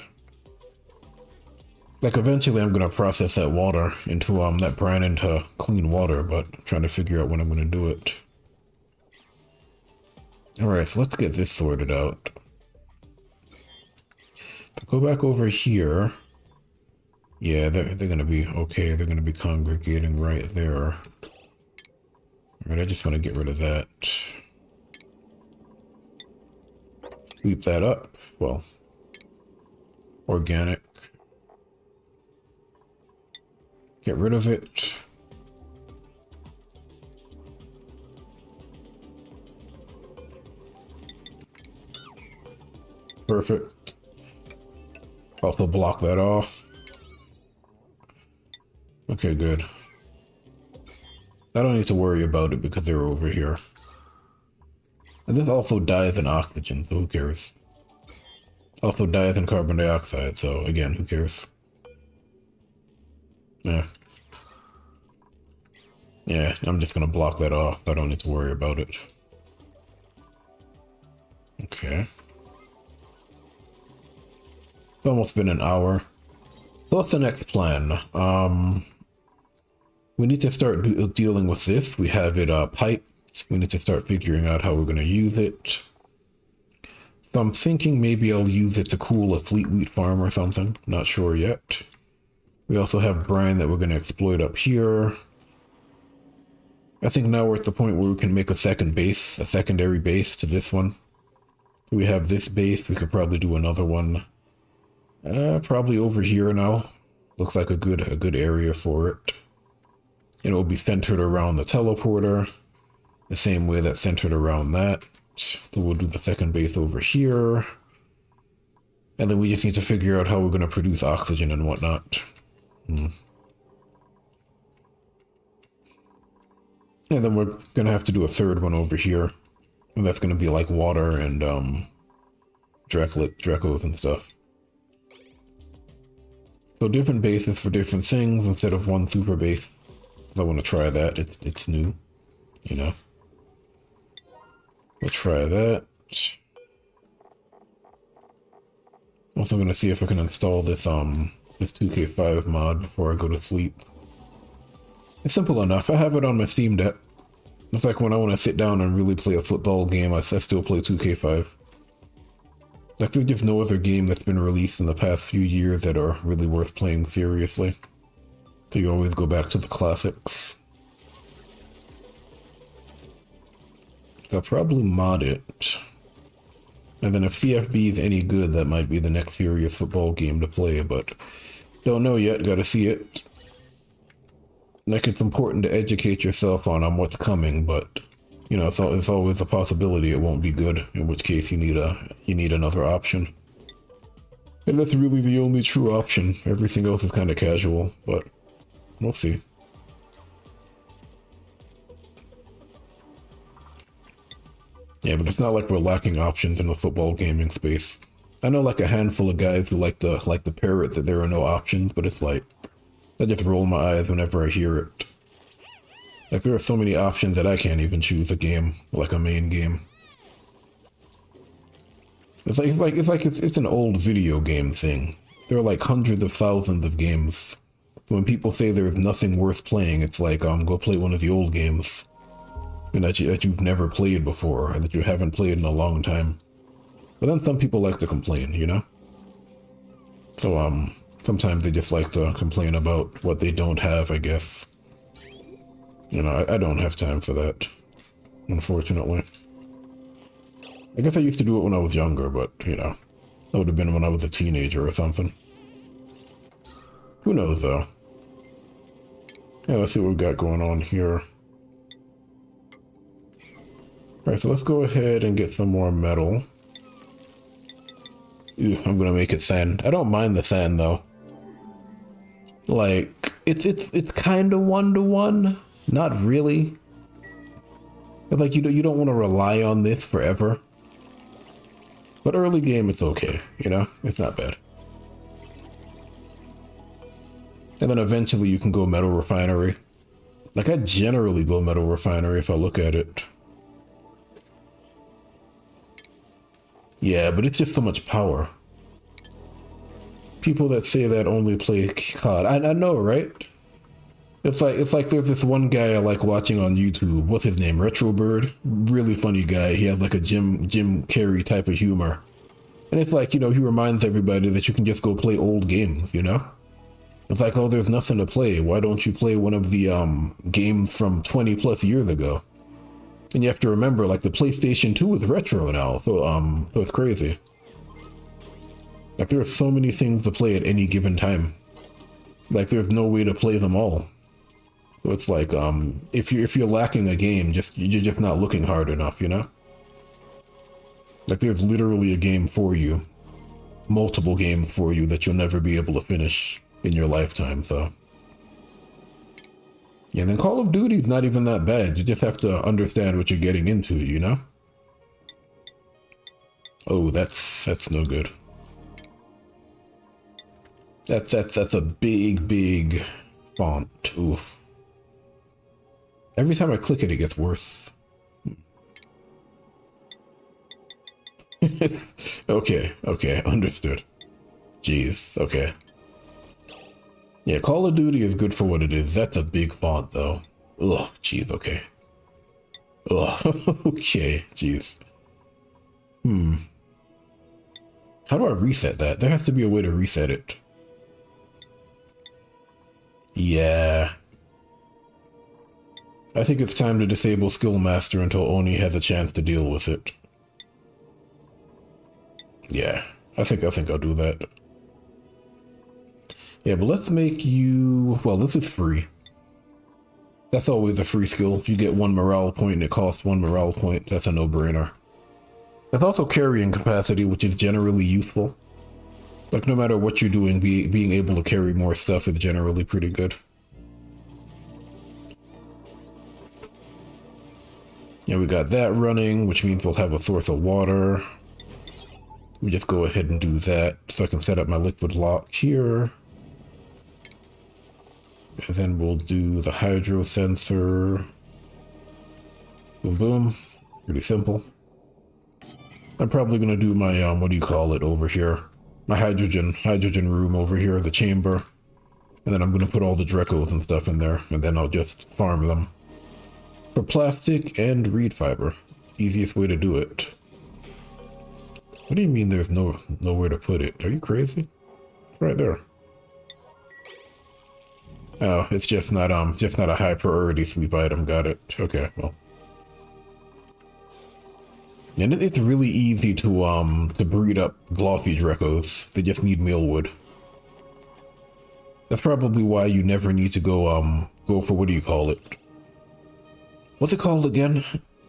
Like, eventually I'm going to process that water into, that brine into clean water, but I'm trying to figure out when I'm going to do it. Alright, so let's get this sorted out. Go back over here. Yeah, they're going to be okay. They're going to be congregating right there. Alright, I just want to get rid of that. Sweep that up. Well, organic. Get rid of it. Perfect. Also block that off. Okay, good. I don't need to worry about it because they're over here. And this also dies in oxygen, so who cares? Also dies in carbon dioxide, so again, who cares? Yeah. Yeah, I'm just gonna block that off. I don't need to worry about it. Okay. It's almost been an hour. So what's the next plan? We need to start dealing with this. We have it piped. We need to start figuring out how we're going to use it. So I'm thinking maybe I'll use it to cool a fleet wheat farm or something. Not sure yet. We also have brine that we're going to exploit up here. I think now we're at the point where we can make a secondary base to this one. We have this base. We could probably do another one. Probably over here now. Looks like a good area for it. And it'll be centered around the teleporter. The same way that's centered around that. So we'll do the second base over here. And then we just need to figure out how we're going to produce oxygen and whatnot. And then we're going to have to do a third one over here. And that's going to be like water and Drecos and stuff. So different bases for different things instead of one super base. I want to try that. It's new, you know. We'll try that. Also going to see if I can install this this 2K5 mod before I go to sleep. It's simple enough. I have it on my Steam Deck. It's like when I want to sit down and really play a football game, I still play 2K5. Like there's just no other game that's been released in the past few years that are really worth playing seriously. So you always go back to the classics. I'll probably mod it. And then if CFB is any good, that might be the next serious football game to play, but don't know yet, gotta see it. Like it's important to educate yourself on what's coming, but you know, it's always a possibility it won't be good, in which case you need another option. And that's really the only true option. Everything else is kind of casual, but we'll see. Yeah, but it's not like we're lacking options in the football gaming space. I know like a handful of guys who like the parrot that there are no options, but it's like I just roll my eyes whenever I hear it. Like there are so many options that I can't even choose a game, like a main game. It's an old video game thing. There are like hundreds of thousands of games. When people say there's nothing worth playing, it's like go play one of the old games. And that you've never played before, or that you haven't played in a long time. But then some people like to complain, you know? So, sometimes they just like to complain about what they don't have, I guess. You know, I don't have time for that, unfortunately. I guess I used to do it when I was younger, but, you know, that would have been when I was a teenager or something. Who knows, though? Yeah, let's see what we've got going on here. Alright, so let's go ahead and get some more metal. Ew, I'm gonna make it sand. I don't mind the sand, though. Like, it's kind of one-to-one. Not really. But like, you don't want to rely on this forever. But early game, it's okay, you know? It's not bad. And then eventually you can go metal refinery. Like, I generally go metal refinery if I look at it. Yeah, but it's just so much power. People that say that only play COD. I know, right? It's like there's this one guy I like watching on YouTube. What's his name? Retrobird. Really funny guy. He has like a Jim Carrey type of humor. And it's like, you know, he reminds everybody that you can just go play old games, you know? It's like, oh, there's nothing to play. Why don't you play one of the games from 20 plus years ago? And you have to remember, like, the PlayStation 2 is retro now, so it's crazy. Like, there are so many things to play at any given time. Like, there's no way to play them all. So it's like, if you're lacking a game, you're just not looking hard enough, you know? Like, there's literally a game for you. Multiple games for you that you'll never be able to finish in your lifetime, so. Yeah, then Call of Duty's not even that bad. You just have to understand what you're getting into, you know? Oh, that's no good. That's a big font. Oof. Every time I click it, it gets worse. Okay, understood. Jeez, okay. Yeah, Call of Duty is good for what it is. That's a big font, though. Ugh, jeez, okay. Ugh, okay, jeez. How do I reset that? There has to be a way to reset it. Yeah. I think it's time to disable Skill Master until Oni has a chance to deal with it. Yeah, I think I'll do that. Yeah, but let's make you... Well, this is free. That's always a free skill. You get 1 morale point and it costs 1 morale point. That's a no-brainer. There's also carrying capacity, which is generally useful. Like, no matter what you're doing, being able to carry more stuff is generally pretty good. Yeah, we got that running, which means we'll have a source of water. Let me just go ahead and do that so I can set up my liquid lock here. And then we'll do the hydro sensor. Boom, boom. Pretty simple. I'm probably going to do my, what do you call it over here? My hydrogen room over here, the chamber. And then I'm going to put all the Drekos and stuff in there. And then I'll just farm them. For plastic and reed fiber. Easiest way to do it. What do you mean there's nowhere to put it? Are you crazy? It's right there. Oh, it's just not a high priority sweep item. Got it. Okay, well. And it's really easy to breed up glossy Drekos. They just need mealwood. That's probably why you never need to go for, what do you call it? What's it called again?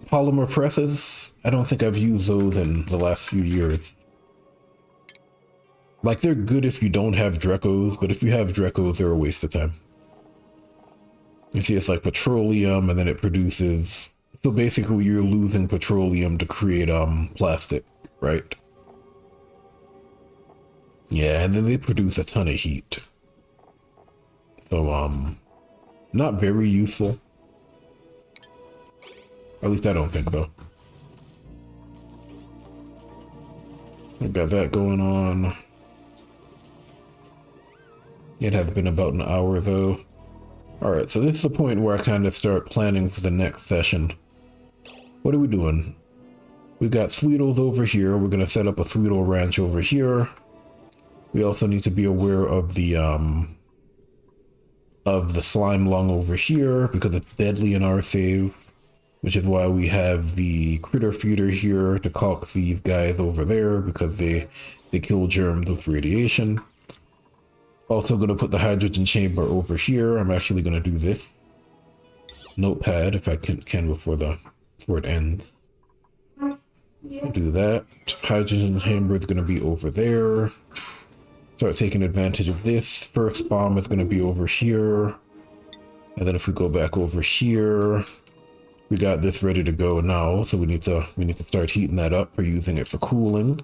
Polymer presses? I don't think I've used those in the last few years. Like, they're good if you don't have Drekos, but if you have Drekos, they're a waste of time. You see, it's like petroleum, and then it produces So basically you're losing petroleum to create plastic, right? Yeah, and then they produce a ton of heat. So not very useful. At least I don't think so. We got that going on. It has been about an hour though. Alright, so this is the point where I kind of start planning for the next session. What are we doing? We got Sweetles over here. We're going to set up a Sweetle ranch over here. We also need to be aware of the slime lung over here because it's deadly in our save, which is why we have the critter feeder here to coax these guys over there because they kill germs with radiation. Also going to put the hydrogen chamber over here. I'm actually going to do this notepad if I can before it ends. Do that. Hydrogen chamber is going to be over there. Start taking advantage of this. First bomb is going to be over here. And then if we go back over here, we got this ready to go now. So we need to start heating that up. We're using it for cooling.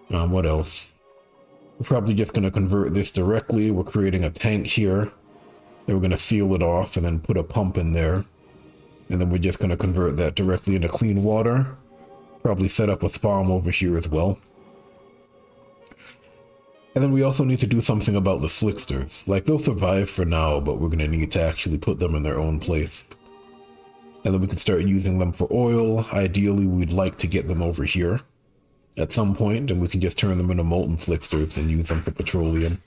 What else? We're probably just going to convert this directly. We're creating a tank here. Then we're going to seal it off and then put a pump in there. And then we're just going to convert that directly into clean water. Probably set up a spawn over here as well. And then we also need to do something about the slicksters. Like, they'll survive for now, but we're going to need to actually put them in their own place. And then we can start using them for oil. Ideally, we'd like to get them over here at some point, and we can just turn them into molten slicksters and use them for petroleum.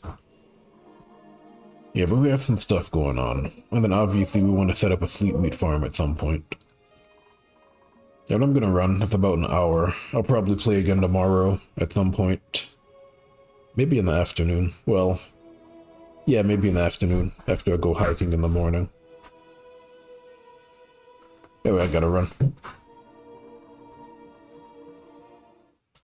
Yeah, but we have some stuff going on. And then obviously we want to set up a fleet wheat farm at some point. And I'm going to run. It's about an hour. I'll probably play again tomorrow at some point. Maybe in the afternoon. Well, yeah, maybe in the afternoon after I go hiking in the morning. Anyway, I gotta run.